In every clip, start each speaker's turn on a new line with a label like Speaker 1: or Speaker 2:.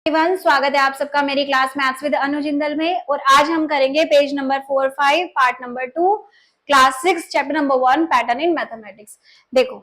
Speaker 1: स्वागत है आप सबका मेरी क्लास मैथ्स विद अनु जिंदल में। और आज हम करेंगे page number 4, 5 part number 2 class 6 chapter number 1 pattern in mathematics. देखो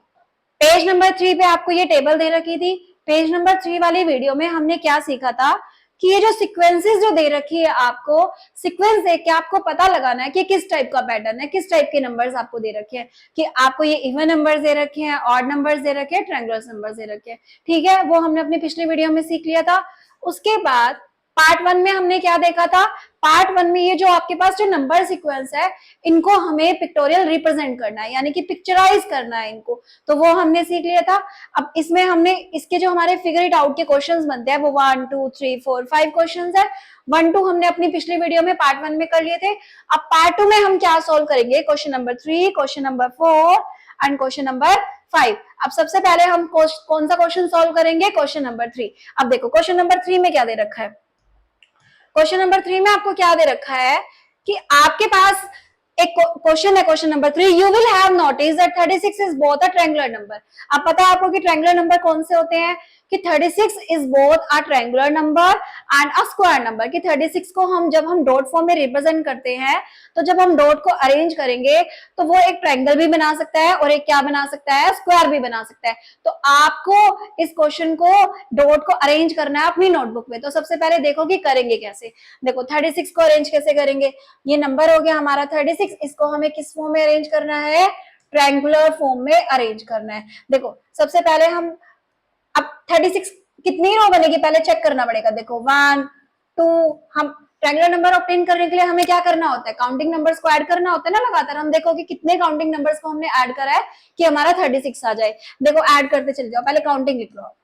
Speaker 1: पेज नंबर 3 पे आपको ये टेबल दे रखी थी। पेज नंबर 3 वाली वीडियो में हमने क्या सीखा था कि ये जो सीक्वेंसेस जो दे रखी है, आपको सीक्वेंस देख के आपको पता लगाना है कि किस टाइप का पैटर्न है, किस टाइप के नंबर्स आपको दे रखे हैं। कि आपको ये इवन नंबर्स दे रखे हैं, ऑड नंबर्स दे रखे हैं, ट्रायंगुलर नंबर्स दे रखे हैं। ठीक है, वो हमने अपनी पिछली वीडियो में सीख लिया था। उसके बाद पार्ट 1 में हमने क्या देखा था? पार्ट 1 में ये जो आपके पास जो नंबर सीक्वेंस है, इनको हमें पिक्टोरियल रिप्रेजेंट करना है, यानी कि पिक्चराइज करना है इनको। तो वो हमने सीख लिया था। अब इसमें हमने इसके जो हमारे फिगर इट आउट के क्वेश्चंस बनते हैं वो 1 2 3 4 5 क्वेश्चंस है। 1 2 हमने अपनी पिछली वीडियो में पार्ट 1 में कर लिए थे। अब पार्ट 2 में हम क्या सोल्व करेंगे? Question number 3, question number 4 and question number 5। अब सबसे पहले हम कौन सा क्वेश्चन सॉल्व करेंगे? Question number 3। अब देखो क्वेश्चन नंबर 3 में क्या दे रखा है। क्वेश्चन नंबर 3 में आपको क्या दे रखा है कि आपके पास एक क्वेश्चन है, question number 3, you will have notice that 36 is both a triangular number. अब पता है आपको कि ट्रायंगुलर नंबर कौन से होते हैं? कि 36 is both a triangular number and a square number. कि 36 को हम जब हम डॉट फॉर्म में रिप्रेजेंट करते हैं, तो जब हम डॉट को अरेंज करेंगे तो वो एक ट्रायंगल भी बना सकता है और एक क्या बना सकता है? स्क्वायर भी बना सकता है। तो आपको इस क्वेश्चन को डॉट को अरेंज करना है अपनी नोटबुक में। तो सबसे पहले देखो कि करेंगे कैसे। देखो 36 को अरेंज कैसे करेंगे? ये नंबर हो गया हमारा 36, इसको हमें किस फॉर्म में अरेंज करना है? ट्रायंगुलर फॉर्म में अरेंज करना है। देखो सबसे पहले हम अब 36 कितनी रो बनेगी पहले चेक करना पड़ेगा। देखो 1 2, हम ट्रायंगुलर नंबर ऑब्टेन करने के लिए हमें क्या करना होता है? काउंटिंग नंबर्स को ऐड करना होता है ना लगातार। हम देखो कि कितने काउंटिंग नंबर्स को हमने ऐड करा है कि हमारा 36 आ जाए। देखो ऐड करते चले जाओ, पहले काउंटिंग लिख लो।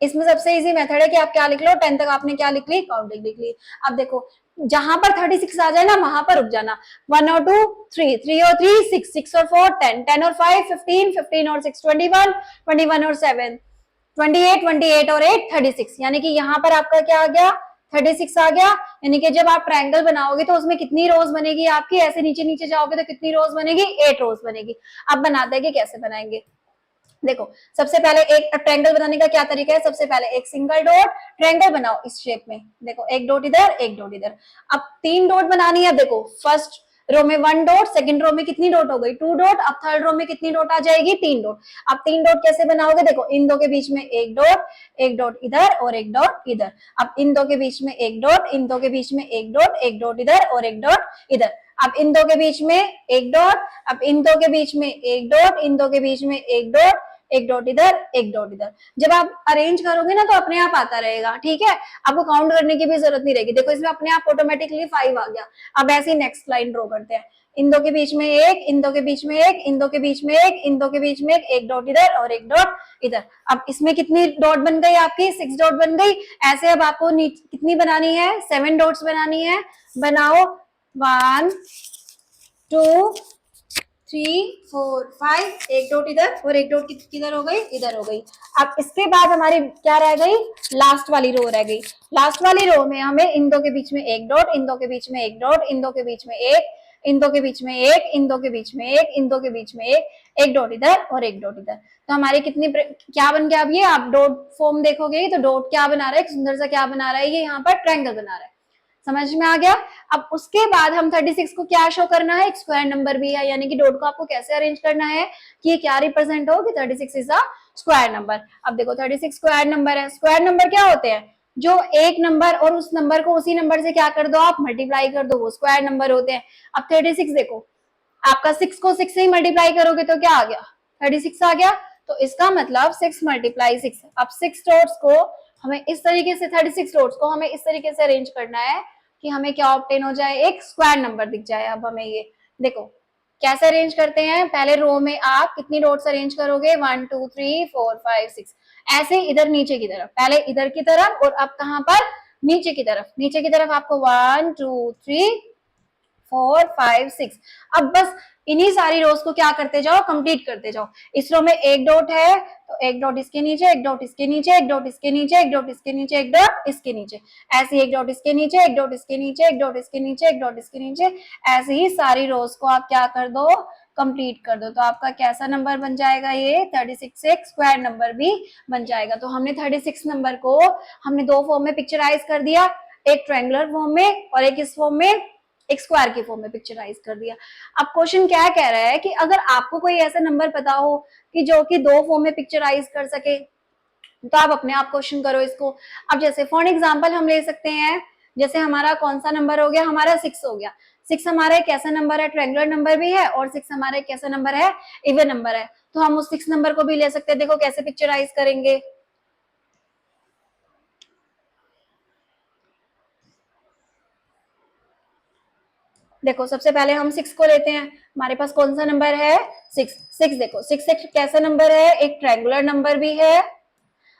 Speaker 1: इसमें सबसे इजी मेथड है कि आप क्या लिख लो, 10 तक आपने क्या लिख ली? काउंटिंग लिख ली। अब देखो जहां पर 36 आ जाए ना वहां पर रुक जाना। 1 और 2 3, 3 और 3 6, 6 और 4 10, 10 और 5 15, 15 और 6 21, 21 और 7 28, 28 और 8 36। यानी कि यहाँ पर आपका क्या आ गया? 36 आ गया। यानी कि जब आप ट्रायंगल बनाओगे तो उसमें कितनी रोज बनेगी आपकी? ऐसे नीचे नीचे जाओगे तो कितनी रोज बनेगी? 8 रोज बनेगी। अब बनाते हैं कि कैसे बनाएंगे। देखो सबसे पहले एक ट्रायंगल बनाने का क्या तरीका है? सबसे पहले एक सिंगल डॉट ट्रायंगल बनाओ इस शेप में। देखो एक डॉट इधर, एक डॉट इधर। अब 3 डॉट बनानी है। देखो फर्स्ट रो में 1 डॉट, सेकंड रो में कितनी डॉट हो गई? 2 डॉट। अब थर्ड रो में कितनी डॉट आ जाएगी? 3 डॉट। अब 3 डॉट कैसे बनाओगे? देखो इन दो के बीच में एक डॉट इधर और एक डॉट इधर। अब इन दो के बीच में एक डॉट, इन दो के बीच में एक डॉट इधर और एक डॉट इधर। अब इन दो के बीच में एक डॉट, अब इन दो के बीच में एक डॉट, इन दो के बीच में एक डॉट, एक डॉट इधर, एक डॉट इधर। जब आप अरेंज करोगे ना तो अपने आप आता रहेगा। ठीक है, आपको काउंट करने की भी जरूरत नहीं रहेगी। देखो इसमें अपने आप ऑटोमेटिकली 5 आ गया। अब ऐसे नेक्स्ट लाइन ड्रॉ करते हैं। इन दो के बीच में एक, इन दो के बीच में एक, इन दो के बीच में एक, इन दो के बीच में एक डॉट इधर और एक डॉट इधर। अब इसमें कितनी डॉट बन गई आपकी? 6 डॉट बन गई। ऐसे अब आपको कितनी बनानी है? 7 डॉट्स बनानी है। बनाओ 1 2 3 4 5, एक डॉट इधर और एक डॉट किधर हो गई? इधर हो गई। अब इसके बाद हमारी क्या रह गई? लास्ट वाली रो रह गई। लास्ट वाली रो में हमें इन दो के बीच में एक डॉट, इन दो के बीच में एक डॉट, इन दो के बीच में एक, इन दो के बीच में एक, इन दो के बीच में एक, इन दो के बीच में एक डॉट इधर और एक डॉट इधर। तो हमारी कितनी क्या बन गया? अब ये आप डॉट फॉर्म देखोगे तो डॉट क्या बना रहा है? सुंदर सा क्या बना रहा है? ये यहाँ पर ट्रायंगल बना रहा है। समझ में आ गया? अब उसके बाद हम 36 को क्या शो करना है? एक स्क्वायर नंबर भी है। यानी कि डॉट को आपको कैसे अरेंज करना है कि ये क्या रिप्रेजेंट हो? कि 36 इज अ स्क्वायर नंबर। अब देखो 36 स्क्वायर नंबर है। स्क्वायर नंबर क्या होते हैं? जो एक नंबर और उस नंबर को उसी नंबर से क्या कर दो? आप मल्टीप्लाई कर दो, वो स्क्वायर नंबर होते हैं। अब 36 देखो, आपका 6 को 6 से ही मल्टीप्लाई करोगे तो क्या आ गया? 36 आ गया। तो इसका मतलब 6 मल्टीप्लाई 6। अब 6 डॉट्स को हमें इस तरीके से 36 डॉट्स को हमें इस तरीके से अरेंज करना है कि हमें क्या ऑब्टेन हो जाए? एक स्क्वायर नंबर दिख जाए। अब हमें ये देखो कैसे अरेंज करते हैं। पहले रो में आप कितनी डॉट्स अरेंज करोगे? 1 2 3 4 5 6। ऐसे इधर नीचे की तरफ, पहले इधर की तरफ और अब कहां पर? नीचे की तरफ। नीचे की तरफ आपको 1 2 3 4 5 6। अब बस इन्हीं सारी रोज को क्या करते जाओ? कंप्लीट करते जाओ। इस रो में एक डॉट है तो एक डॉट इसके नीचे, एक डॉट इसके नीचे, एक डॉट इसके नीचे, एक डॉट इसके नीचे, एक डॉट इसके नीचे। ऐसे एक डॉट इसके नीचे, एक डॉट इसके नीचे, एक डॉट इसके नीचे, एक डॉट इसके नीचे। ऐसे ही सारी रोज को आप क्या कर दो? कंप्लीट कर दो। तो आपका कैसा नंबर बन जाएगा ये 36 एक स्क्वायर नंबर भी बन जाएगा। तो हमने 36 नंबर को हमने दो फॉर्म में पिक्चराइज कर दिया, एक ट्रायंगुलर फॉर्म में और एक इस फॉर्म में, एक स्क्वायर की फॉर्म में पिक्चराइज कर दिया। अब क्वेश्चन क्या कह रहा है कि अगर आपको कोई ऐसा नंबर पता हो कि जो कि दो फॉर्म में पिक्चराइज कर सके, तो आप अपने आप क्वेश्चन करो इसको। अब जैसे फॉर एग्जांपल हम ले सकते हैं, जैसे हमारा कौन सा नंबर हो गया, हमारा 6 हो गया। 6 हमारा एक ऐसा नंबर है, ट्रायंगुलर नंबर भी है, और 6 हमारा एक ऐसा नंबर है, इवन नंबर है। तो हम उस 6 नंबर को भी ले सकते हैं। देखो कैसे पिक्चराइज करेंगे। देखो सबसे पहले हम 6 को लेते हैं। हमारे पास कौन सा नंबर है, 6। 6 देखो 6 एक कैसा नंबर है, एक ट्रायंगुलर नंबर भी है।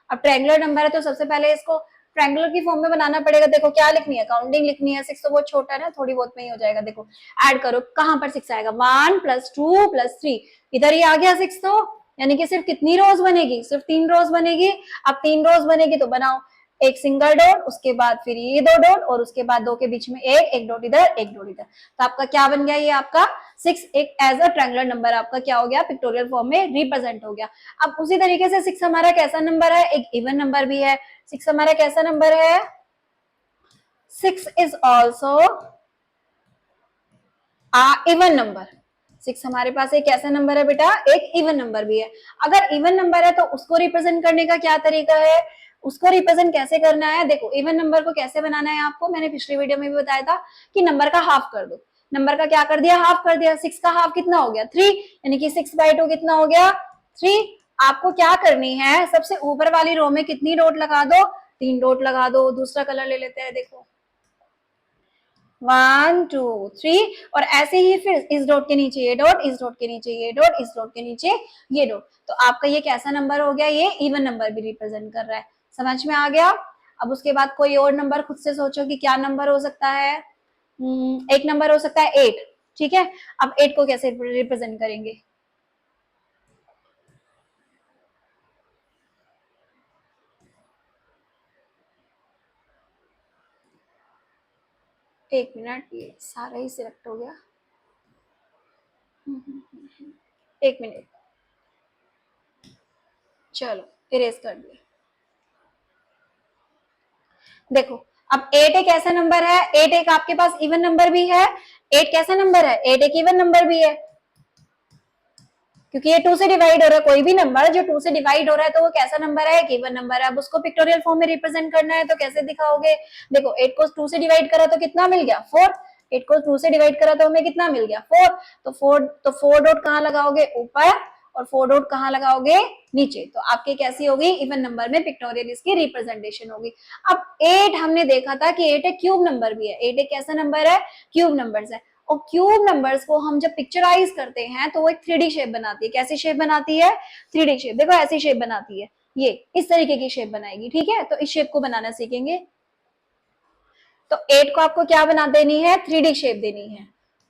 Speaker 1: अब ट्रायंगुलर नंबर है तो सबसे पहले इसको ट्रायंगुलर की फॉर्म में बनाना पड़ेगा। देखो क्या लिखनी है, काउंटिंग लिखनी है। 6 तो बहुत छोटा है ना, थोड़ी बहुत में ही हो जाएगा। देखो ऐड करो, कहां पर 6 आएगा, 1 + 2 + 3, इधर ही आ गया 6। तो यानी कि सिर्फ कितनी रोज बनेगी, सिर्फ 3 रोज बनेगी। अब 3 रोज बनेगी तो बनाओ, एक सिंगल डॉट, उसके बाद फिर ये दो डॉट, और उसके बाद दो के बीच में एक डॉट इधर, एक डॉट इधर। तो आपका क्या बन गया, ये आपका 6 एक एज अ ट्रायंगुलर नंबर आपका क्या हो गया, पिक्टोरियल फॉर्म में रिप्रेजेंट हो गया। अब उसी तरीके से 6 हमारा कैसा नंबर है, एक इवन नंबर भी है। 6 हमारा कैसा नंबर है, 6 इज ऑल्सो इवन नंबर। 6 हमारे पास एक कैसा नंबर है बेटा, एक इवन नंबर भी है। अगर इवन नंबर है तो उसको रिप्रेजेंट करने का क्या तरीका है, उसको रिप्रेजेंट कैसे करना है। देखो इवन नंबर को कैसे बनाना है आपको मैंने पिछली वीडियो में भी बताया था कि नंबर का हाफ कर दो। नंबर का क्या कर दिया, हाफ कर दिया। 6 का हाफ कितना हो गया, 3, यानी कि 6/2 कितना हो गया, 3। आपको क्या करनी है, सबसे ऊपर वाली रो में कितनी डॉट लगा दो, 3 डॉट लगा दो। दूसरा कलर ले लेते हैं, देखो 1 2 3, और ऐसे ही फिर इस डॉट के नीचे ये डॉट, इस डॉट के नीचे ये डॉट, इस डॉट के नीचे ये डॉट। तो आपका ये कैसा नंबर हो गया, ये इवन नंबर भी रिप्रेजेंट कर रहा है। समझ में आ गया। अब उसके बाद कोई और नंबर खुद से सोचो कि क्या नंबर हो सकता है। एक नंबर हो सकता है 8। ठीक है, अब 8 को कैसे रिप्रेजेंट करेंगे। एक मिनट, ये सारा ही सिलेक्ट हो गया। एक मिनट, चलो इरेज कर दिया। देखो अब 8 एक ऐसा नंबर है, 8 एक आपके पास इवन नंबर भी है। 8 कैसा नंबर है, 8 एक इवन नंबर भी है, क्योंकि ये 2 से डिवाइड हो रहा है। कोई भी नंबर जो 2 से डिवाइड हो रहा है तो वो कैसा नंबर है, एक इवन नंबर है। अब उसको पिक्टोरियल फॉर्म में रिप्रेजेंट करना है तो कैसे दिखाओगे। देखो 8 को 2 से डिवाइड करा तो कितना मिल गया, 4। 8 को 2 से डिवाइड करा तो हमें कितना मिल गया, 4। तो 4 डॉट कहाँ लगाओगे, ऊपर, और 4 डॉट कहाँ लगाओगे, नीचे। तो आपकी कैसी होगी, इवन नंबर में पिक्टोरियल इसकी रिप्रेजेंटेशन होगी। अब 8 हमने देखा था कि 8 एक क्यूब नंबर भी है। 8 एक कैसा नंबर है, क्यूब नंबर्स है। और क्यूब नंबर्स को हम जब पिक्चराइज करते हैं तो वो एक 3D शेप बनाती है। कैसी शेप बनाती है, 3D शेप। देखो ऐसी शेप बनाती है, ये इस तरीके की शेप बनाएगी। ठीक है, तो इस शेप को बनाना सीखेंगे। तो 8 को आपको क्या बना देनी है, 3D शेप देनी है।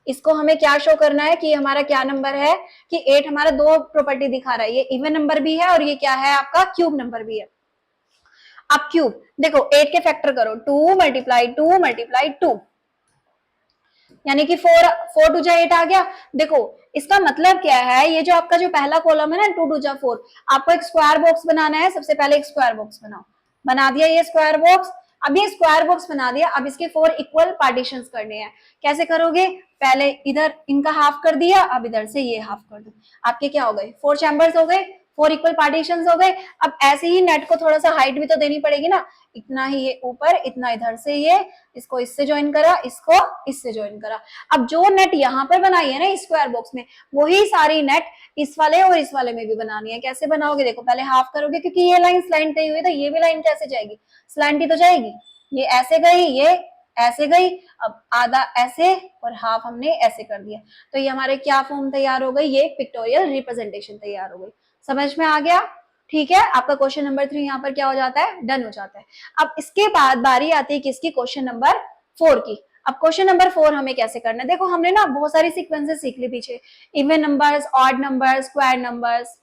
Speaker 1: इसको हमें क्या शो करना है कि हमारा क्या नंबर है, कि 8 हमारा दो प्रॉपर्टी दिखा रहा है, ये इवन नंबर भी है और ये क्या है आपका क्यूब नंबर भी है। अब क्यूब देखो 8 के फैक्टर करो, 2 × 2 × 2, यानी कि 4 2 जा 8 आ गया। देखो इसका मतलब क्या है, ये जो आपका जो पहला कॉलम है ना 2 2 जा 4, आपको एक स्क्वायर बॉक्स बनाना है। सबसे पहले एक स्क्वायर बॉक्स बनाओ। बना दिया ये स्क्वायर बॉक्स। अब ये स्क्वायर बॉक्स बना दिया, अब इसके 4 इक्वल पार्टीशंस करने हैं। कैसे करोगे, पहले इधर इनका हाफ कर दिया, अब इधर से ये हाफ कर दो। आपके क्या हो गए, 4 चैम्बर्स हो गए, 4 इक्वल पार्टीशंस हो गए। अब ऐसे ही नेट को थोड़ा सा हाइट भी तो देनी पड़ेगी ना, इतना ही ये ऊपर, इतना इधर से ये, इसको इससे ज्वाइन करा, इसको इससे ज्वाइन करा। अब जो नेट यहाँ पर बनाई है ना स्क्वायर बॉक्स में, वही सारी नेट इस वाले और इस वाले में भी बनानी है। कैसे बनाओगे, देखो पहले हाफ करोगे, क्योंकि ये लाइन स्लैंट गई हुई है तो ये भी लाइन कैसे जाएगी, स्लैंट ही तो जाएगी। ये ऐसे गई, ये ऐसे गई, अब आधा ऐसे और हाफ हमने ऐसे कर दिया। तो ये हमारे क्या फॉर्म तैयार हो गई, ये पिक्टोरियल रिप्रेजेंटेशन तैयार हो गई। समझ में आ गया। ठीक है, आपका क्वेश्चन नंबर 3 यहाँ पर क्या हो जाता है, डन हो जाता है। अब इसके बाद बारी आती है किसकी, क्वेश्चन नंबर 4 की। अब क्वेश्चन नंबर 4 हमें कैसे करना है, देखो हमने ना बहुत सारी सीक्वेंसेस सीख ली पीछे, even numbers, odd numbers, square numbers,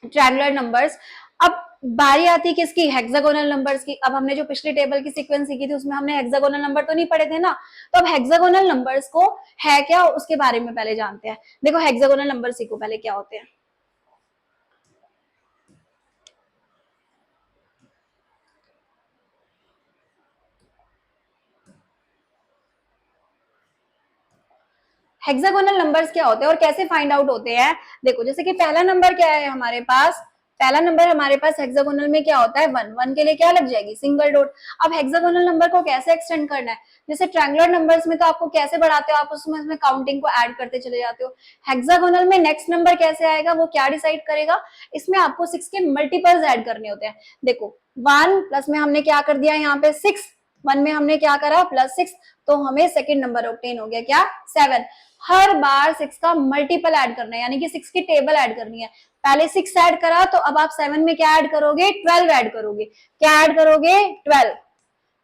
Speaker 1: triangular numbers. अब बारी आती है किसकी, हेक्सागोनल नंबर्स की। अब हमने जो पिछली टेबल की सीक्वेंस सीखी थी उसमें हमने हेक्सागोनल नंबर तो नहीं पढ़े थे ना, तो अब हेक्सागोनल नंबर्स को है क्या उसके बारे में पहले जानते हैं। देखो हेक्सागोनल नंबर सीखो पहले क्या होते हैं। हेक्सागोनल नंबर्स क्या होते हैं और कैसे फाइंड आउट होते हैं। देखो जैसे कि पहला नंबर क्या है हमारे पास, पहला नंबर हमारे पास हेक्सागोनल में क्या होता है, 1, 1 के लिए क्या लग जाएगी, सिंगल डॉट। अब हेक्सागोनल नंबर को कैसे एक्सटेंड करना है, जैसे ट्रायंगुलर नंबर्स में तो आपको कैसे बढ़ाते हो, आप उसमें काउंटिंग को ऐड करते चले जाते हो। हेक्सागोनल में नेक्स्ट नंबर कैसे आएगा, वो क्या डिसाइड करेगा, इसमें आपको 6 के मल्टीपल्स ऐड करने होते हैं। देखो 1 प्लस में हमने क्या कर दिया यहाँ पे 6, 1 में हमने क्या करा प्लस 6, तो हमें सेकेंड नंबर ऑब्टेन हो गया क्या, 7। हर बार 6 का मल्टीपल ऐड करना है, यानी कि 6 की टेबल ऐड करनी है। पहले 6 ऐड करा तो अब आप 7 में क्या ऐड करोगे, 12 ऐड करोगे। क्या ऐड करोगे, 12,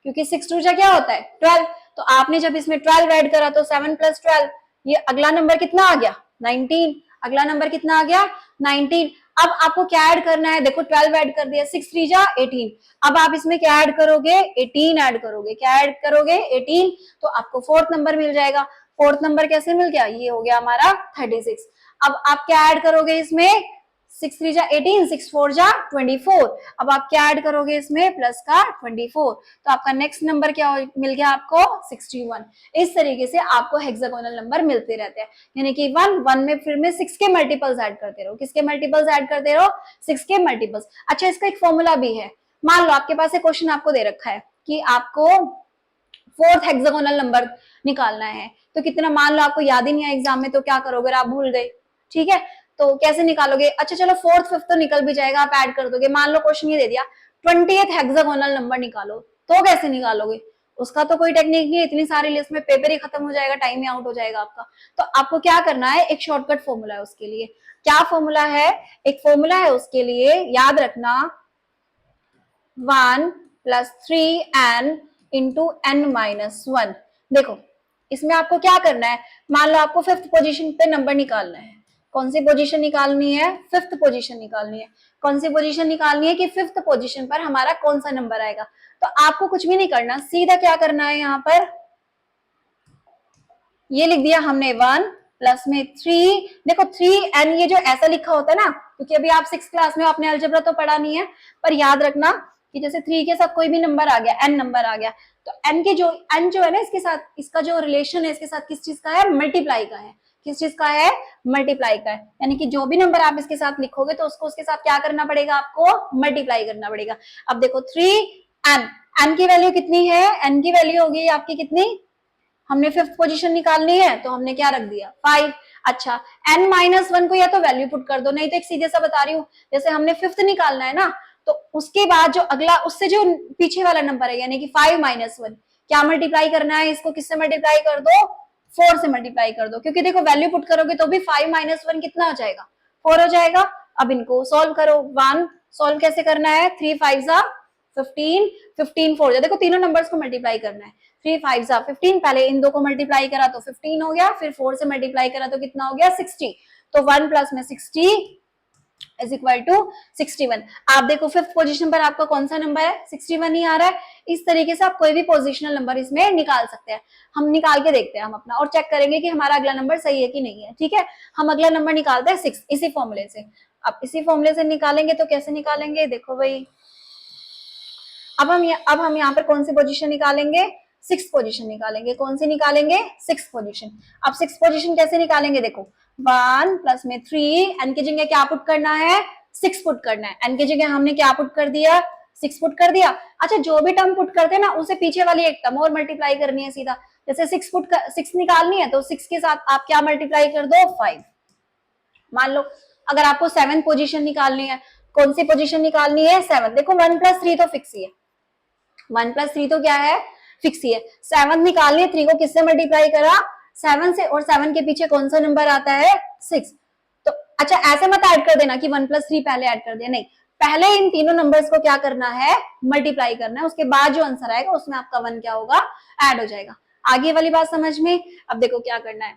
Speaker 1: क्योंकि 6 टू जा क्या होता है 12। तो आपने जब इसमें 12 ऐड करा तो 7 प्लस 12, ये अगला नंबर कितना आ गया, 19। अगला नंबर कितना आ गया, 19। अब आपको क्या ऐड करना है, देखो 12 ऐड कर दिया, 6 3 जा 18। अब आप इसमें क्या ऐड करोगे, 18 ऐड करोगे। क्या ऐड करोगे, 18, तो आपको फोर्थ नंबर मिल जाएगा। फोर्थ नंबर कैसे मिल गया, ये हो गया हमारा 36। अब आप क्या ऐड करोगे इसमें, 6 3 जा 18, 6 4 जा 24। अब आप क्या ऐड करोगे इसमें, प्लस का 24, तो आपका नेक्स्ट नंबर क्या मिल गया आपको, 61। इस तरीके से आपको हेक्सागोनल नंबर मिलते रहते हैं, यानी कि 1 1 में फिर में 6 के मल्टीपल्स ऐड करते रहो। किसके मल्टीपल्स ऐड करते रहो, 6 के मल्टीपल्स। अच्छा इसका एक फॉर्मूला भी है, मान लो आपके पास एक क्वेश्चन आपको दे रखा है कि आपको फोर्थ हेक्सागोनल नंबर निकालना है, तो कितना, मान लो आपको याद ही नहीं है एग्जाम में, तो क्या करोगे, आप भूल गए, ठीक है, तो कैसे निकालोगे। अच्छा चलो फोर्थ फिफ्थ तो निकल भी जाएगा, आप ऐड कर दोगे। मान लो क्वेश्चन ये दे दिया 20th हेक्सागोनल नंबर निकालो, तो कैसे निकालोगे, उसका तो कोई टेक्निक नहीं है, इतनी सारी लिस्ट में पेपर ही खत्म हो जाएगा, टाइम ही आउट हो जाएगा आपका। तो आपको क्या करना है, एक शॉर्टकट फॉर्मूला है उसके लिए। क्या फॉर्मूला है, एक फॉर्मूला है उसके लिए, याद रखना, 1 plus 3n into n minus 1। देखो इसमें आपको क्या करना है, मान लो आपको फिफ्थ पोजीशन पे नंबर निकालना है। कौन सी पोजीशन निकालनी है, फिफ्थ पोजीशन निकालनी है। कौन सी पोजीशन निकालनी है कि फिफ्थ पोजीशन पर हमारा कौन सा नंबर आएगा। तो आपको कुछ भी नहीं करना, सीधा क्या करना है, यहाँ पर ये लिख दिया हमने 1 प्लस में 3। देखो 3n, ये जो ऐसा लिखा होता है ना, क्योंकि अभी आप 6th क्लास में आपने अलजेब्रा तो पढ़ा नहीं है, पर याद रखना कि जैसे 3 के साथ कोई भी नंबर आ गया, n नंबर आ गया, तो n के जो n जो है ना, इसके साथ इसका जो रिलेशन है इसके साथ किस चीज का है, मल्टीप्लाई का है। किस चीज का है, मल्टीप्लाई का है। यानी कि जो भी नंबर आप इसके साथ लिखोगे तो उसको उसके साथ क्या करना पड़ेगा, आपको मल्टीप्लाई करना पड़ेगा। अब देखो 3n, n की वैल्यू कितनी है, n की वैल्यू होगी आपकी कितनी, हमने फिफ्थ पोजीशन निकालनी है तो हमने क्या रख दिया 5। अच्छा n माइनस 1 को या तो वैल्यू पुट कर दो, नहीं तो एक सीधे सा बता रही हूँ, जैसे हमने फिफ्थ निकालना है ना, तो उसके बाद जो अगला उससे जो पीछे वाला नंबर है, यानी कि 5 माइनस 1, क्या मल्टीप्लाई करना है इसको, किससे मल्टीप्लाई कर दो, 4 से मल्टीप्लाई कर दो, क्योंकि देखो वैल्यू पुट करोगे तो भी 5 माइनस 1 कितना हो जाएगा, 4 हो जाएगा। अब इनको सॉल्व करो, 1 सॉल्व कैसे करना है, 3 5 जा 15, 15 4 जा, देखो तीनों नंबर्स को मल्टीप्लाई करना है। 3 5 जा 15, पहले इन दो को मल्टीप्लाई करा तो 15 हो गया, फिर 4 से मल्टीप्लाई करा तो कितना हो गया 60। तो 1 प्लस में 60 इज इक्वल टू 61। आप देखो फिफ्थ पोजीशन पर आपका कौन सा नंबर है, 61 ही आ रहा है। इस तरीके से आप कोई भी पोजिशनल नंबर इसमें निकाल सकते हैं। हम निकाल के देखते हैं हम अपना, और चेक करेंगे कि हमारा अगला नंबर सही है कि नहीं है, ठीक है। हम अगला नंबर निकालते हैं 6 इसी फॉर्मूले से। अब इसी फॉर्मूले से निकालेंगे तो कैसे निकालेंगे, देखो भाई, अब हम यहाँ पर कौन सी पोजीशन निकालेंगे, 6th पोजीशन निकालेंगे। कौन सी निकालेंगे, 6th पोजीशन। अब 6th पोजीशन कैसे निकालेंगे, देखो 1 प्लस में 3, n की जगह क्या पुट करना है, 6 पुट करना है। n की जगह हमने क्या पुट कर दिया, 6 पुट कर दिया। अच्छा जो भी टर्म पुट करते हैं ना, उसे पीछे वाली एक टर्म और मल्टीप्लाई करनी है सीधा। जैसे 6 निकालनी है तो 6 के साथ आप क्या मल्टीप्लाई कर दो, 5। मान लो अगर आपको 7th पोजीशन निकालनी है, कौन सी पोजीशन निकालनी है, 7। देखो 1 प्लस 3 तो फिक्स ही है, 1 प्लस 3 तो क्या है, फिक्स ही है। 7 निकालनी है, 3 को किससे मल्टीप्लाई करा, 7 से, और 7 के पीछे कौन सा नंबर आता है, 6। तो अच्छा ऐसे मत ऐड कर देना कि 1 प्लस 3 पहले ऐड कर दिया, नहीं, पहले इन तीनों नंबर्स को क्या करना है, मल्टीप्लाई करना है, उसके बाद जो आंसर आएगा उसमें आपका 1 क्या होगा, ऐड हो जाएगा। आगे वाली बात समझ में। अब देखो क्या करना है,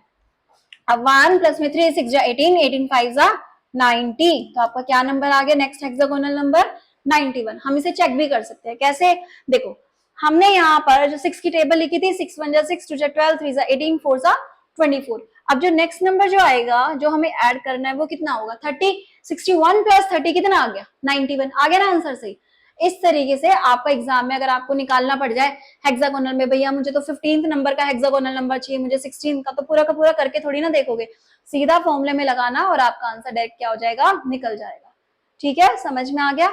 Speaker 1: अब 1 प्लस में 3 6 जा 18, 18 5 जा 90, तो आपका क्या नंबर आ गया, नेक्स्ट हेक्सागोनल नंबर 91। हम इसे चेक भी कर सकते हैं, कैसे? देखो हमने यहाँ पर जो 6 की टेबल लिखी थी, 6 1 जा 6, 2 जा 12, 3 जा 18, 4 जा 24। अब जो नेक्स्ट नंबर जो आएगा जो हमें ऐड करना है वो कितना होगा? 30। 61 प्लस 30 कितना आ गया? 91। आ गया ना आंसर सही? इस तरीके से आपका एग्जाम में अगर आपको निकालना पड़ जाए हेक्सागोनल में, भैया मुझे तो 15th नंबर का हेक्सागोनल नंबर चाहिए, मुझे 16 का, तो पूरा का पूरा करके थोड़ी ना देखोगे, सीधा फॉर्मूले में लगाना और आपका आंसर डायरेक्ट क्या हो जाएगा? निकल जाएगा। ठीक है, समझ में आ गया?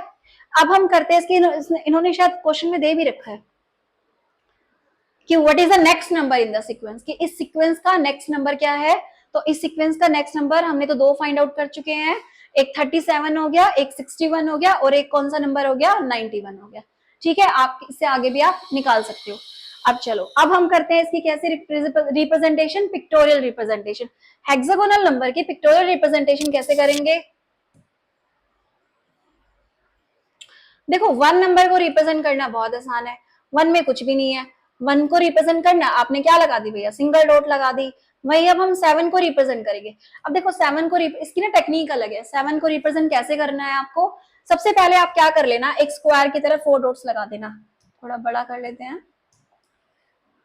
Speaker 1: अब हम करते हैं इसकी, इन्होंने शायद क्वेश्चन में दे भी रखा है कि what is the next number in the sequence, कि इस सीक्वेंस का नेक्स्ट नंबर क्या है। तो इस सीक्वेंस का नेक्स्ट नंबर हमने तो दो फाइंड आउट कर चुके हैं, एक 37 हो गया, एक 61 हो गया, और एक कौन सा नंबर हो गया? 91 हो गया। ठीक है, आप इससे आगे भी आप निकाल सकते हो। अब चलो, अब हम करते हैं इसकी कैसे representation, pictorial representation. Hexagonal number की पिक्टोरियल रिप्रेजेंटेशन कैसे करेंगे? देखो 1 नंबर को रिप्रेजेंट करना बहुत आसान है, 1 में कुछ भी नहीं है। 1 को रिप्रेजेंट करना, आपने क्या लगा दी भैया? सिंगल डॉट लगा दी। वही अब हम 7 को रिप्रेजेंट करेंगे। अब देखो 7 को इसकी ना टेक्निक अलग है। 7 को रिप्रेजेंट कैसे करना है आपको? सबसे पहले आप क्या कर लेना, एक स्क्वायर की तरह 4 डॉट्स लगा देना। थोड़ा बड़ा कर लेते हैं।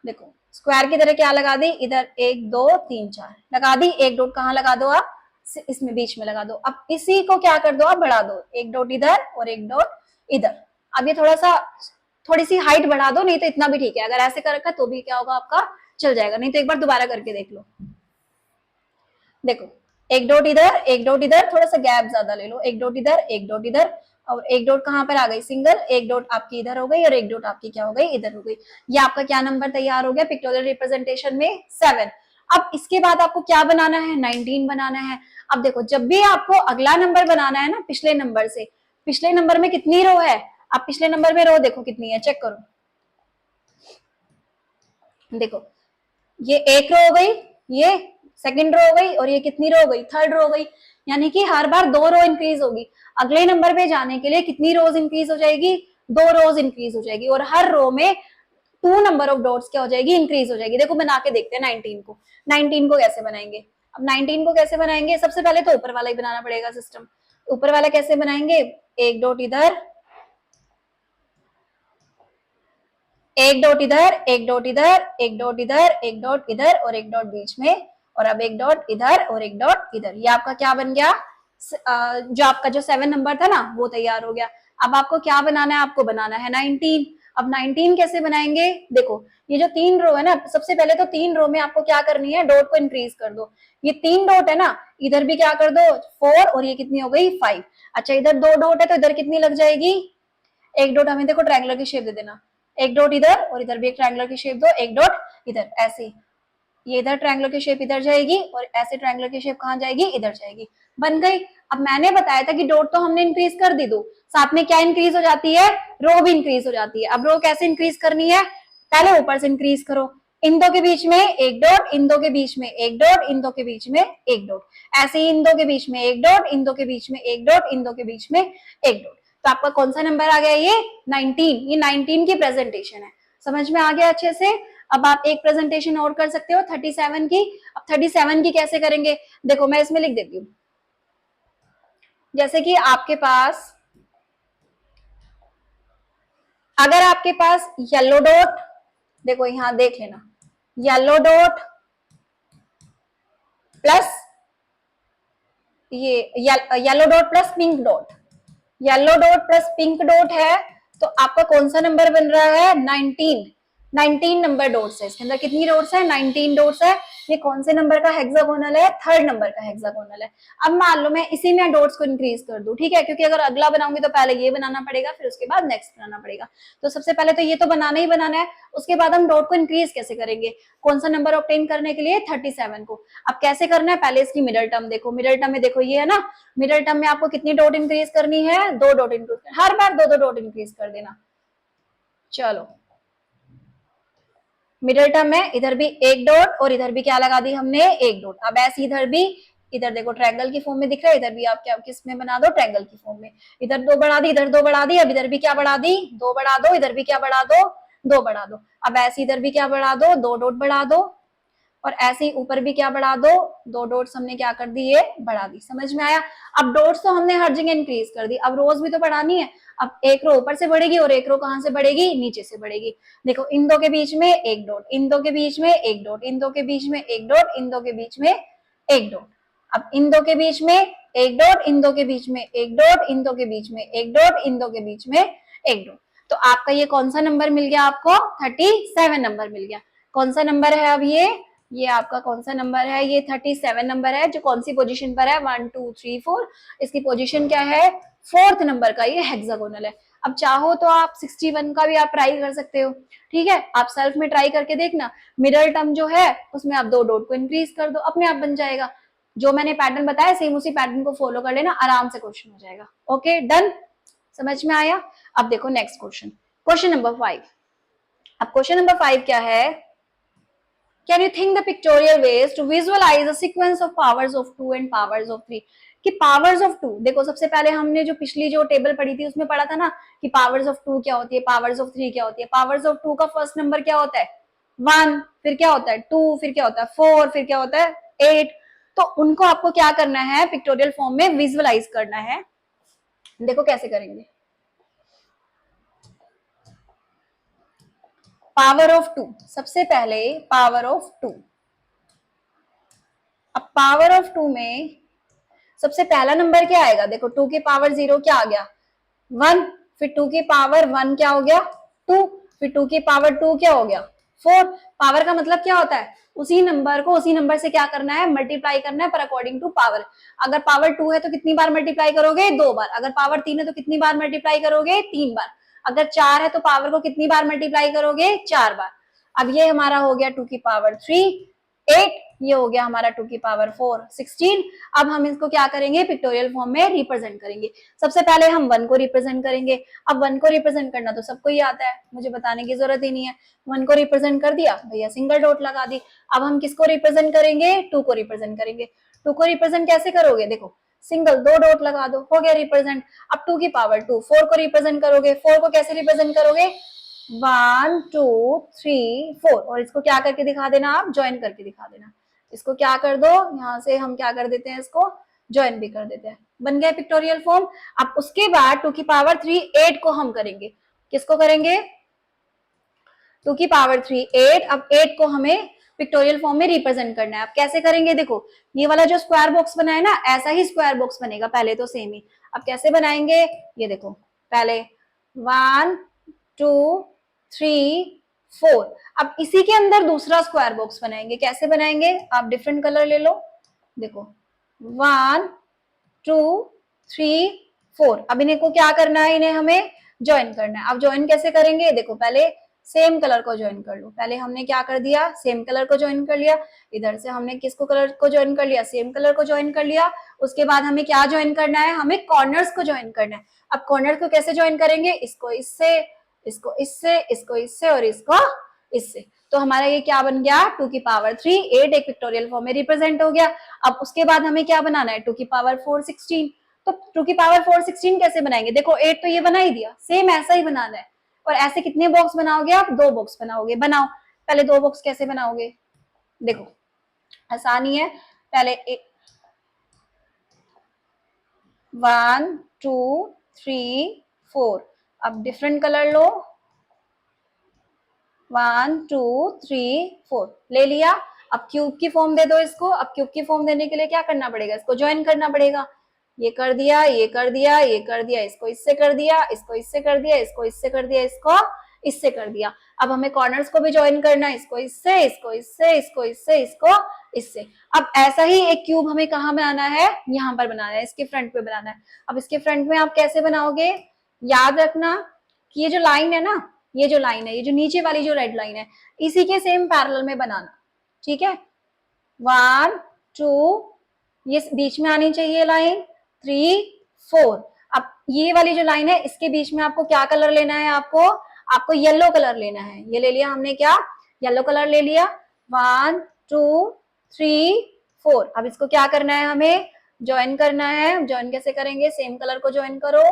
Speaker 1: देखो स्क्वायर की तरह क्या लगा दी, इधर 1 2 3 4 लगा दी। एक डॉट कहाँ लगा दो आप? इसमें बीच में लगा दो। अब इसी को क्या कर दो आप? बढ़ा दो, एक डॉट इधर और एक डॉट इधर। अब ये थोड़ा सा, थोड़ी सी हाइट बढ़ा दो, नहीं तो इतना भी ठीक है। अगर ऐसे कर रखा तो भी क्या होगा आपका? चल जाएगा, नहीं तो एक बार दोबारा करके देख लो। देखो एक डॉट इधर, एक डॉट इधर, थोड़ा सा गैप ज्यादा ले लो, एक डॉट इधर, एक डॉट इधर, और एक डॉट कहां पर आ गई? सिंगल। एक डॉट आपकी इधर हो गई और एक डॉट आपकी क्या हो गई? इधर हो गई। ये आपका क्या नंबर तैयार हो गया पिक्टोरियल रिप्रेजेंटेशन में? 7। अब इसके बाद आपको क्या बनाना है? 19 बनाना है। अब देखो जब भी आपको अगला नंबर बनाना है ना पिछले नंबर से, पिछले नंबर में कितनी रो है? आप पिछले नंबर में रो देखो कितनी है, चेक करो। देखो ये एक रो हो गई, ये सेकंड रो हो गई, और ये कितनी रो हो गई? थर्ड रो हो गई। यानी कि हर बार 2 रो इंक्रीज होगी। अगले नंबर पे जाने के लिए कितनी रोज इंक्रीज हो जाएगी? 2 रोज इंक्रीज हो जाएगी, और हर रो में 2 नंबर ऑफ डॉट्स क्या हो जाएगी? इंक्रीज हो जाएगी। देखो बना के देखते हैं 19 को। 19 को कैसे बनाएंगे? अब 19 को कैसे बनाएंगे? सबसे पहले तो ऊपर वाला ही बनाना पड़ेगा सिस्टम। ऊपर वाला कैसे बनाएंगे? एक डॉट इधर, एक डॉट इधर, एक डॉट इधर, एक डॉट इधर, एक डॉट इधर, और एक डॉट बीच में, और अब एक डॉट इधर और एक डॉट इधर। ये आपका क्या बन गया? जो आपका जो 7 नंबर था ना वो तैयार हो गया। अब आपको क्या बनाना है? आपको बनाना है 19। अब 19 कैसे बनाएंगे? देखो ये जो 3 रो है ना, सबसे पहले तो 3 रो में आपको क्या करनी है? डॉट को इंक्रीज कर दो। ये 3 डॉट है ना, इधर भी क्या कर दो? 4, और ये कितनी हो गई? 5। अच्छा इधर 2 डॉट है तो इधर कितनी लग जाएगी? एक डॉट हमें देखो ट्रायंगुलर की शेप दे देना, एक डॉट इधर और इधर भी एक ट्रायंगुलर की शेप दो, एक डॉट इधर, ऐसे। ये इधर ट्रायंगुलर की शेप इधर जाएगी और ऐसे ट्रायंगुलर की शेप कहां जाएगी? इधर जाएगी। बन गई। अब मैंने बताया था कि डॉट तो हमने इंक्रीज कर दी, दो साथ में क्या इंक्रीज हो जाती है? रो भी इंक्रीज हो जाती है। अब रो कैसे इंक्रीज करनी है? पहले ऊपर से इंक्रीज करो, इन दो के बीच में एक डॉट, इन दो के बीच में एक डॉट, इन दो के बीच में एक डॉट, ऐसे ही इन दो के बीच में एक डॉट, इन दो के बीच में एक डॉट, इन दो के बीच में एक डॉट। तो आपका कौन सा नंबर आ गया? ये 19। ये 19 की प्रेजेंटेशन है। समझ में आ गया अच्छे से? अब आप एक प्रेजेंटेशन और कर सकते हो 37 की। अब 37 की कैसे करेंगे? देखो मैं इसमें लिख देती हूँ, जैसे कि आपके पास, अगर आपके पास येलो डॉट, देखो यहां देख लेना, येलो डॉट प्लस ये yellow dot plus pink dot, yellow dot plus pink dot है, तो आपका कौन सा नंबर बन रहा है? 19। 19 नंबर डॉट्स है इसके अंदर। कितनी डॉट्स है? 19 डॉट्स है। ये कौन से नंबर का हेक्सागोनल है? थर्ड नंबर का हेक्सागोनल है। अब मान लो मैं इसी में डॉट्स को इंक्रीज कर दूं, ठीक है, क्योंकि अगर अगला बनाऊंगी तो पहले ये बनाना पड़ेगा, फिर उसके बाद नेक्स्ट बनाना पड़ेगा। तो सबसे पहले तो ये तो बनाना ही बनाना है, उसके बाद हम डॉट को इंक्रीज कैसे करेंगे? कौन सा नंबर ऑब्टेन करने के लिए? 37 को। अब कैसे करना है? पहले इसकी मिडल टर्म देखो, मिडल टर्म में देखो ये है ना, मिडल टर्म में आपको कितनी डॉट इंक्रीज करनी है? 2 डॉट इंक्रीज, हर बार 2 डॉट इंक्रीज कर देना। चलो मिडल टर्म में इधर भी एक डॉट और इधर भी क्या लगा दी हमने? एक डॉट। अब ऐसे इधर भी, इधर देखो ट्रायंगल की फॉर्म में दिख रहा है, इधर भी आप क्या किस में बना दो? ट्रायंगल की फॉर्म में। इधर 2 बढ़ा दी, इधर 2 बढ़ा दी, अब इधर भी क्या बढ़ा दी? 2 बढ़ा दो, इधर भी क्या बढ़ा दो? 2 बढ़ा दो। अब ऐसे इधर भी क्या बढ़ा दो? 2 डॉट बढ़ा दो, और ऐसे ही ऊपर भी क्या बढ़ा दो, 2 डॉट्स हमने क्या कर दी, ये बढ़ा दी। समझ में आया? अब डॉट्स तो हमने हर जगह इंक्रीज कर दी, अब रोज भी तो बढ़ानी है। अब एक रो ऊपर से बढ़ेगी और एक रो कहां से बढ़ेगी, नीचे से बढ़ेगी। देखो इन दो के बीच में एक डॉट, इन दो के बीच में एक डॉट, इन दो के बीच में एक डॉट, इन दो के बीच में एक डॉट। अब इन दो के बीच में एक डॉट, इन दो के बीच में एक डॉट, इन दो के बीच में एक डॉट, इन दो के बीच में एक डॉट। तो आपका ये कौन सा नंबर मिल गया आपको, 37 नंबर मिल गया। कौन सा नंबर है अब ये आपका कौन सा नंबर है, ये 37 नंबर है, जो कौन सी पोजीशन पर है, 1 2 3 4। इसकी पोजीशन क्या है, 4th नंबर का ये हेक्सागोनल है। अब चाहो तो आप 61 का भी आप ट्राई कर सकते हो, ठीक है। आप सेल्फ में ट्राई करके देखना, मिडल टर्म जो है उसमें आप 2 डॉट को इंक्रीज कर दो, अपने आप बन जाएगा। जो मैंने पैटर्न बताया सेम उसी पैटर्न को फॉलो कर लेना, आराम से क्वेश्चन हो जाएगा। ओके डन, समझ में आया? अब देखो नेक्स्ट क्वेश्चन, क्वेश्चन नंबर 5। अब क्वेश्चन नंबर 5 क्या है, can you think the pictorial ways to visualize the sequence of powers of 2 and powers of 3। कि पावर्स ऑफ 2, देखो सबसे पहले हमने जो पिछली जो टेबल पढ़ी थी उसमें पढ़ा था ना कि पावर्स ऑफ 2 क्या होती है, पावर्स ऑफ 3 क्या होती है। पावर्स ऑफ 2 का फर्स्ट नंबर क्या होता है, 1, फिर क्या होता है 2, फिर क्या होता है 4, फिर क्या होता है 8। तो उनको आपको क्या करना है, पिक्टोरियल फॉर्म में विजुअलाइज करना है। देखो कैसे करेंगे, पावर ऑफ 2, सबसे पहले पावर ऑफ 2। अब पावर ऑफ 2 में सबसे पहला नंबर क्या आएगा, देखो 2 की पावर 0 क्या आ गया 1, फिर 2 की पावर 1 क्या हो गया 2, फिर 2 की पावर 2 क्या हो गया 4। पावर का मतलब क्या होता है, उसी नंबर को उसी नंबर से क्या करना है, मल्टीप्लाई करना है, पर अकॉर्डिंग टू पावर। अगर पावर 2 है तो कितनी बार मल्टीप्लाई करोगे, 2 बार। अगर पावर 3 है तो कितनी बार मल्टीप्लाई करोगे, 3 बार। अगर 4 है तो पावर को कितनी बार मल्टीप्लाई करोगे, 4 बार। अब ये हमारा हो गया 2 की पावर 3 8, ये हो गया हमारा 2 की पावर 4 16। अब हम इसको क्या करेंगे, पिक्टोरियल फॉर्म में रिप्रेजेंट करेंगे। सबसे पहले हम 1 को रिप्रेजेंट करेंगे। अब 1 को रिप्रेजेंट करना तो सबको ही आता है, मुझे बताने की जरूरत ही नहीं है। 1 को रिप्रेजेंट कर दिया भैया, सिंगल डॉट लगा दी। अब हम किसको रिप्रेजेंट करेंगे, 2 को रिप्रेजेंट करेंगे। 2 को रिप्रेजेंट कैसे करोगे, देखो सिंगल 2 डॉट लगा दो, हो गया रिप्रेजेंट। अब 2 की पावर 2, 4 को रिप्रेजेंट करोगे। 4 को कैसे रिप्रेजेंट करोगे, 1 2 3 4, और इसको क्या करके दिखा देना, आप ज्वाइन करके दिखा देना। इसको क्या कर दो, यहां से हम क्या कर देते हैं, इसको ज्वाइन भी कर देते हैं, बन गया पिक्टोरियल फॉर्म। अब उसके बाद 2 की पावर 3 8 को हम करेंगे, किसको करेंगे, 2 की पावर 3 8। अब 8 को हमें पिक्टोरियल फॉर्म में रिप्रेजेंट करना है। अब कैसे करेंगे, देखो ये वाला जो स्क्वायर बॉक्स बना है ना, ऐसा ही स्क्वायर बॉक्स बनेगा पहले तो सेम ही। अब कैसे बनाएंगे, ये देखो पहले 1 2 3 4। अब इसी के अंदर दूसरा स्क्वायर बॉक्स बनाएंगे, कैसे बनाएंगे, आप डिफरेंट कलर ले लो। देखो 1 2 3 4। अब इन्हें को क्या करना है, इन्हें हमें ज्वाइन करना है। अब ज्वाइन कैसे करेंगे, देखो पहले सेम कलर को ज्वाइन कर लो। पहले हमने क्या कर दिया, सेम कलर को ज्वाइन कर लिया। इधर से हमने किसको कलर को ज्वाइन कर लिया, सेम कलर को ज्वाइन कर लिया। उसके बाद हमें क्या ज्वाइन करना है, हमें कॉर्नर्स को ज्वाइन करना है। अब कॉर्नर को कैसे ज्वाइन करेंगे, इसको इससे, इसको इससे, इसको इससे और इसको इससे। तो हमारा ये क्या बन गया, 2 की पावर 3 8 एक पिक्टोरियल फॉर्म में रिप्रेजेंट हो गया। अब उसके बाद हमें क्या बनाना है, 2 की पावर 4 16। तो 2 की पावर 4 16 कैसे बनाएंगे, देखो 8 तो ये बना ही दिया, सेम ऐसा ही बनाना है। और ऐसे कितने बॉक्स बनाओगे आप, 2 बॉक्स बनाओगे। बनाओ, पहले 2 बॉक्स कैसे बनाओगे, देखो आसानी है। पहले 1 2 3 4। अब डिफरेंट कलर लो, 1 2 3 4 ले लिया। अब क्यूब की फॉर्म दे दो इसको। अब क्यूब की फॉर्म देने के लिए क्या करना पड़ेगा, इसको ज्वाइन करना पड़ेगा। ये कर दिया, ये कर दिया, ये कर दिया, इसको इससे कर दिया, इसको इससे कर दिया, इसको इससे कर दिया, इसको इससे कर दिया। अब हमें कॉर्नर्स को भी ज्वाइन करना है, इसको इससे, इसको इससे, इसको इससे, इसको इससे। अब ऐसा ही एक क्यूब हमें कहाँ बनाना है, यहाँ पर बनाना है, इसके फ्रंट पे बनाना है। अब इसके फ्रंट में आप कैसे बनाओगे, याद रखना कि ये जो लाइन है ना, ये जो लाइन है, ये जो नीचे वाली जो रेड लाइन है, इसी के सेम पैरेलल में बनाना, ठीक है। 1 2, ये बीच में आनी चाहिए लाइन, 3 4। अब ये वाली जो लाइन है इसके बीच में आपको क्या कलर लेना है, आपको येलो कलर लेना है। ये ले लिया हमने, क्या येलो कलर ले लिया। 1 2 3 4। अब इसको क्या करना है, हमें ज्वाइन करना है। ज्वाइन कैसे करेंगे, सेम कलर को ज्वाइन करो,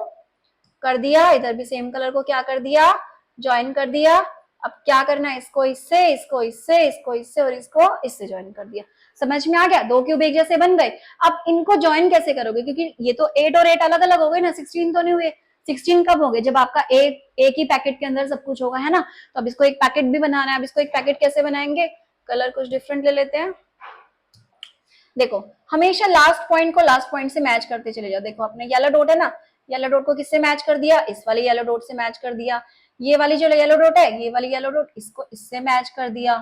Speaker 1: कर दिया। इधर भी सेम कलर को क्या कर दिया, ज्वाइन कर दिया। अब क्या करना है, इसको इससे, इसको इससे, इसको इससे और इसको इससे ज्वाइन कर दिया। समझ में आ गया, दो क्यूब एक जैसे बन गए। अब इनको ज्वाइन कैसे करोगे, क्योंकि ये तो 8 और 8 अलग अलग हो गए ना, 16 तो नहीं हुए। 16 कब हो गए, जब आपका एक ही पैकेट के अंदर सब कुछ होगा, है ना। तो अब इसको एक पैकेट भी बनाना है। अब इसको एक पैकेट कैसे बनाएंगे, कलर कुछ डिफरेंट ले लेते हैं। देखो हमेशा लास्ट पॉइंट को लास्ट पॉइंट से मैच करते चले जाओ। देखो अपने येलो डॉट है ना, येलो डॉट को किससे मैच कर दिया, इस वाले येलो डॉट से मैच कर दिया। ये वाली जो येलो डॉट है, ये वाली येलो डॉट, इसको इससे मैच कर दिया।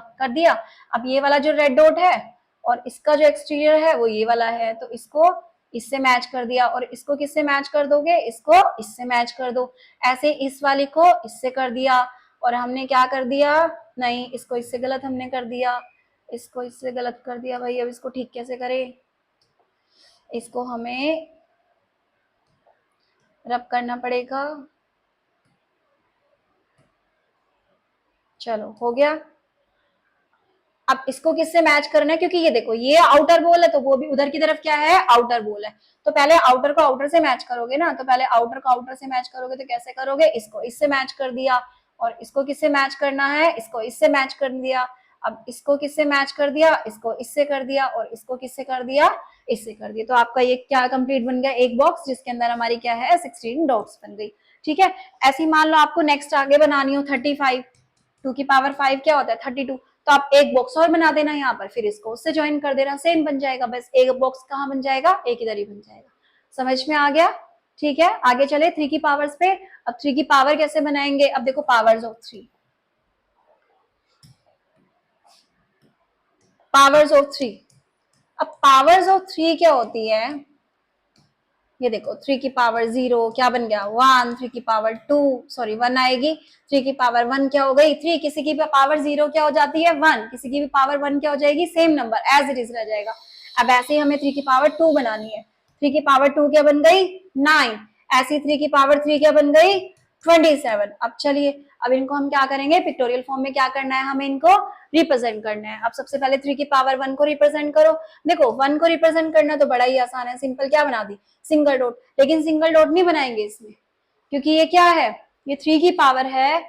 Speaker 1: अब ये वाला जो रेड डॉट है और इसका जो एक्सटीरियर है वो ये वाला है, तो इसको इससे मैच कर दिया। और इसको किससे मैच कर दोगे, इसको इससे मैच कर दो। ऐसे इस वाली को इससे कर दिया। और हमने क्या कर दिया, नहीं इसको इससे गलत हमने कर दिया, इसको इससे गलत कर दिया भाई। अब इसको ठीक कैसे करें, इसको हमें रब करना पड़ेगा। चलो हो गया। अब इसको किससे मैच करना है, क्योंकि ये देखो ये आउटर बॉल है तो वो भी उधर की तरफ क्या है, आउटर बॉल है। तो पहले आउटर को आउटर से मैच करोगे ना, तो पहले आउटर को आउटर से मैच करोगे तो कैसे करोगे, इसको इससे मैच कर दिया। और इसको किससे मैच करना है, इसको इससे मैच कर दिया। अब इसको किससे मैच कर दिया, इसको इससे कर दिया। और इसको किससे कर दिया, इससे कर दिया। तो आपका ये क्या कंप्लीट बन गया, एक बॉक्स जिसके अंदर हमारी क्या है, 16 डॉट्स बन गई। ठीक है, ऐसी मान लो आपको नेक्स्ट आगे बनानी हो 35, 2 की पावर 5 क्या होता है, 32। तो आप एक बॉक्स और बना देना यहाँ पर, फिर इसको उससे ज्वाइन कर देना, सेम बन जाएगा। बस एक बॉक्स कहाँ बन जाएगा, एक इधर ही बन जाएगा। समझ में आ गया। ठीक है, आगे चले 3 की पावर्स पे। अब 3 की पावर कैसे बनाएंगे, अब देखो पावर्स ऑफ 3, पावर्स ऑफ 3। अब पावर्स ऑफ 3 क्या होती है, ये देखो 3 की पावर 0 क्या बन गया 1, 3 की पावर 2 सॉरी 1 आएगी, 3 की पावर 1 क्या हो गई 3, किसी की भी पावर 0 क्या हो जाती है 1, किसी की भी पावर 1 क्या हो जाएगी, same number as it is रह जाएगा। अब ऐसे ही हमें 3 की पावर 2 बनानी है। 3 की पावर 2 क्या बन गई 9, ऐसी 3 की पावर 3 क्या बन गई 27। अब चलिए, अब इनको हम क्या करेंगे, पिक्टोरियल फॉर्म में क्या करना है, हमें इनको रिप्रेजेंट करना है। अब सबसे पहले 3 की पावर 1 को रिप्रेजेंट करो। देखो 1 को रिप्रेजेंट करना तो बड़ा ही आसान है, सिंपल क्या बना दी, सिंगल डॉट। लेकिन सिंगल डॉट नहीं बनाएंगे इसमें, क्योंकि ये क्या है, ये 3 की पावर है,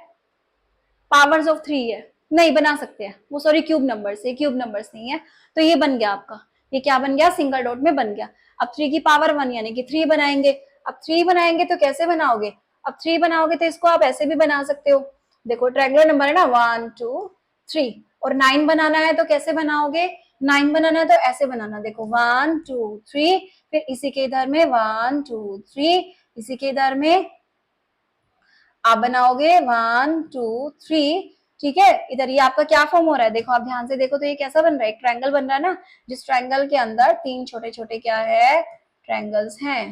Speaker 1: पावर्स ऑफ 3 है, नहीं बना सकते हैं वो, सॉरी क्यूब नंबर्स, ये क्यूब नंबर्स नहीं है। तो ये बन गया आपका, ये क्या बन गया, सिंगल डॉट में बन गया। अब 3 की पावर 1 यानी कि 3 बनाएंगे। अब 3 बनाएंगे तो कैसे बनाओगे, अब 3 बनाओगे तो इसको आप ऐसे भी बना सकते हो। देखो ट्रायंगुलर नंबर है ना 1 2 3, और 9 बनाना है तो कैसे बनाओगे, 9 बनाना है तो ऐसे बनाना, देखो 1 2 3, फिर इसी के इधर में 1 2 3, इसी के इधर में आप बनाओगे 1 2 3। ठीक है, इधर ये आपका क्या फॉर्म हो रहा है, देखो आप ध्यान से देखो तो ये कैसा बन रहा है, एक ट्रायंगल बन रहा है ना, जिस ट्रायंगल के अंदर 3 छोटे छोटे क्या है, ट्रायंगल्स हैं।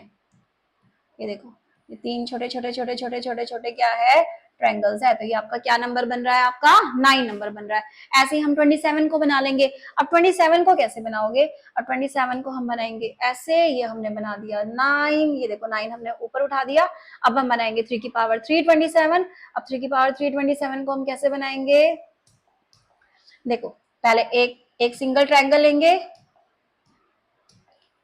Speaker 1: ये देखो ये 3 छोटे छोटे छोटे छोटे छोटे छोटे क्या है, ट्रायंगल्स है। तो ये आपका क्या नंबर बन रहा है, आपका 9 नंबर बन रहा है। ऐसे ही हम 27 को बना लेंगे। अब 27 को कैसे बनाओगे, अब 27 को हम बनाएंगे ऐसे, ये हमने बना दिया 9, ये देखो 9 हमने ऊपर उठा दिया। अब हम बनाएंगे 3 की पावर 3 27। अब 3 की पावर 3 27 को हम कैसे बनाएंगे, देखो पहले एक एक सिंगल ट्रायंगल लेंगे,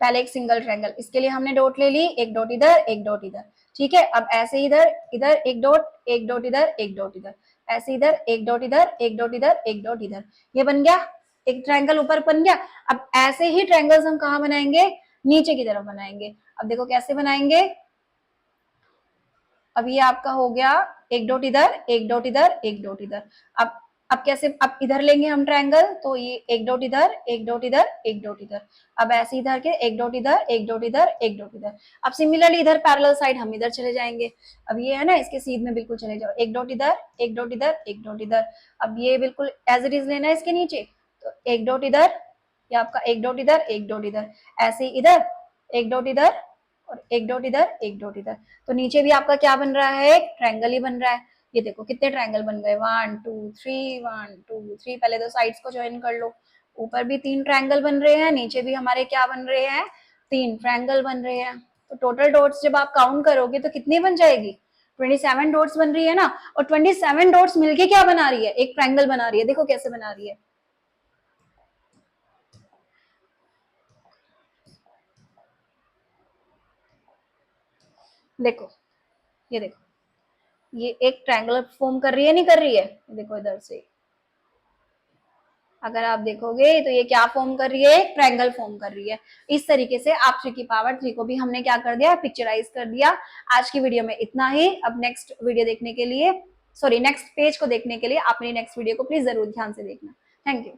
Speaker 1: पहले एक सिंगल ट्रायंगल, इसके लिए हमने डॉट ले ली, एक डॉट इधर एक डॉट इधर। ठीक है, अब ऐसे इधर इधर एक डॉट इधर एक डॉट इधर, ऐसे इधर एक डॉट इधर एक डॉट इधर एक डॉट इधर, ये बन गया एक ट्रायंगल ऊपर बन गया। अब ऐसे ही ट्रायंगल्स हम कहाँ बनाएंगे, नीचे की तरफ बनाएंगे। अब देखो कैसे बनाएंगे, अब ये आपका हो गया एक डॉट इधर एक डॉट इधर एक डॉट इधर। अब कैसे, अब इधर लेंगे हम ट्रायंगल, तो ये एक डॉट इधर एक डॉट इधर एक डॉट इधर। अब ऐसे इधर के एक डॉट इधर एक डॉट इधर एक डॉट इधर। अब सिमिलरली इधर पैरेलल साइड हम इधर चले जाएंगे। अब ये है ना, इसके सीध में बिल्कुल चले जाओ, एक डॉट इधर एक डॉट इधर एक डॉट इधर। अब ये बिल्कुल एज इट इज लेना है इसके नीचे, तो एक डॉट इधर, ये आपका एक डॉट इधर एक डॉट इधर, ऐसे इधर एक डॉट इधर और एक डॉट इधर एक डॉट इधर। तो नीचे भी आपका क्या बन रहा है, एक ट्रायंगल ही बन रहा है। ये देखो कितने ट्रायंगल बन गए 1 2 3 1 2 3। पहले तो साइड्स को ज्वाइन कर लो, ऊपर भी 3 ट्रायंगल बन रहे हैं, नीचे भी हमारे क्या बन रहे हैं, 3 ट्रायंगल बन रहे हैं। तो टोटल डॉट्स जब आप काउंट करोगे तो कितनी बन जाएगी, 27 डॉट्स बन रही है ना। और 27 डॉट्स मिलके क्या बना रही है, एक ट्रायंगल बना रही है। देखो कैसे बना रही है, देखो ये देखो ये एक ट्रायंगल फॉर्म कर रही है, नहीं कर रही है? देखो इधर से अगर आप देखोगे तो ये क्या फॉर्म कर रही है, एक ट्रायंगल फॉर्म कर रही है। इस तरीके से आप 3 की पावर 3 को भी हमने क्या कर दिया, पिक्चराइज कर दिया। आज की वीडियो में इतना ही। अब नेक्स्ट वीडियो देखने के लिए, सॉरी नेक्स्ट पेज को देखने के लिए आप मेरी नेक्स्ट वीडियो को प्लीज जरूर ध्यान से देखना। Thank you.